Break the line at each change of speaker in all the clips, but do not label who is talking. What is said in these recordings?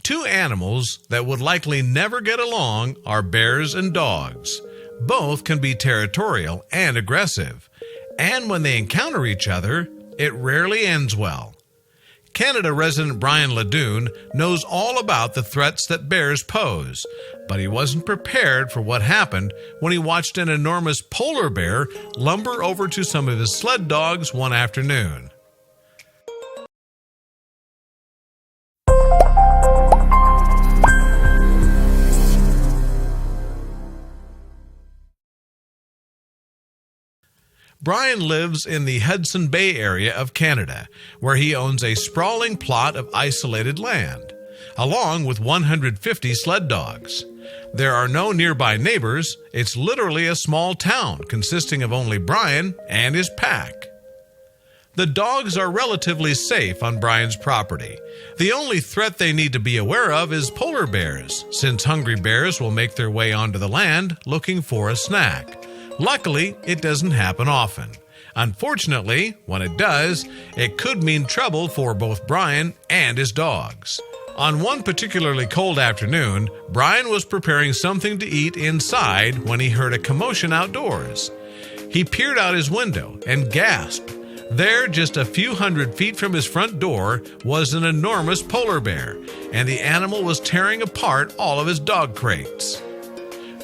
Two animals that would likely never get along are bears and dogs. Both can be territorial and aggressive, and when they encounter each other, it rarely ends well. Canada resident Brian Ledoux knows all about the threats that bears pose, but he wasn't prepared for what happened when he watched an enormous polar bear lumber over to some of his sled dogs one afternoon. Brian lives in the Hudson Bay area of Canada, where he owns a sprawling plot of isolated land, along with 150 sled dogs. There are no nearby neighbors. It's literally a small town consisting of only Brian and his pack. The dogs are relatively safe on Brian's property. The only threat they need to be aware of is polar bears, since hungry bears will make their way onto the land looking for a snack. Luckily, it doesn't happen often. Unfortunately, when it does, it could mean trouble for both Brian and his dogs. On one particularly cold afternoon, Brian was preparing something to eat inside when he heard a commotion outdoors. He peered out his window and gasped. There, just a few hundred feet from his front door, was an enormous polar bear, and the animal was tearing apart all of his dog crates.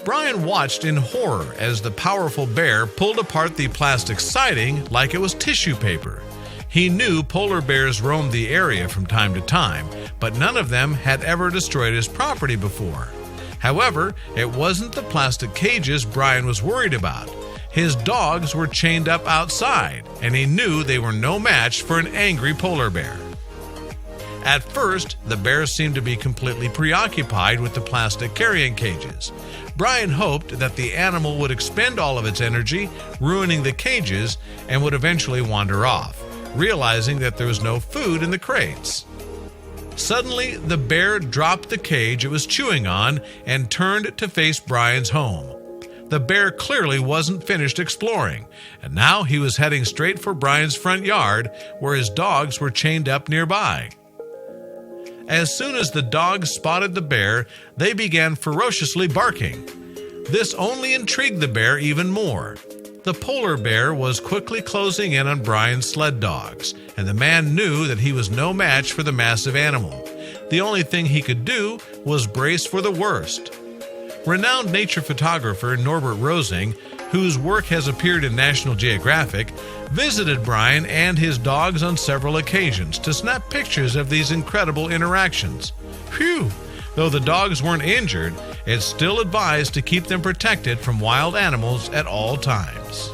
Brian watched in horror as the powerful bear pulled apart the plastic siding like it was tissue paper. He knew polar bears roamed the area from time to time, but none of them had ever destroyed his property before. However, it wasn't the plastic cages Brian was worried about. His dogs were chained up outside, and he knew they were no match for an angry polar bear. At first, the bear seemed to be completely preoccupied with the plastic carrying cages. Brian hoped that the animal would expend all of its energy, ruining the cages, and would eventually wander off, realizing that there was no food in the crates. Suddenly, the bear dropped the cage it was chewing on and turned to face Brian's home. The bear clearly wasn't finished exploring, and now he was heading straight for Brian's front yard, where his dogs were chained up nearby. As soon as the dogs spotted the bear, they began ferociously barking. This only intrigued the bear even more. The polar bear was quickly closing in on Brian's sled dogs, and the man knew that he was no match for the massive animal. The only thing he could do was brace for the worst. Renowned nature photographer Norbert Rosing, whose work has appeared in National Geographic, visited Brian and his dogs on several occasions to snap pictures of these incredible interactions. Phew! Though the dogs weren't injured, it's still advised to keep them protected from wild animals at all times.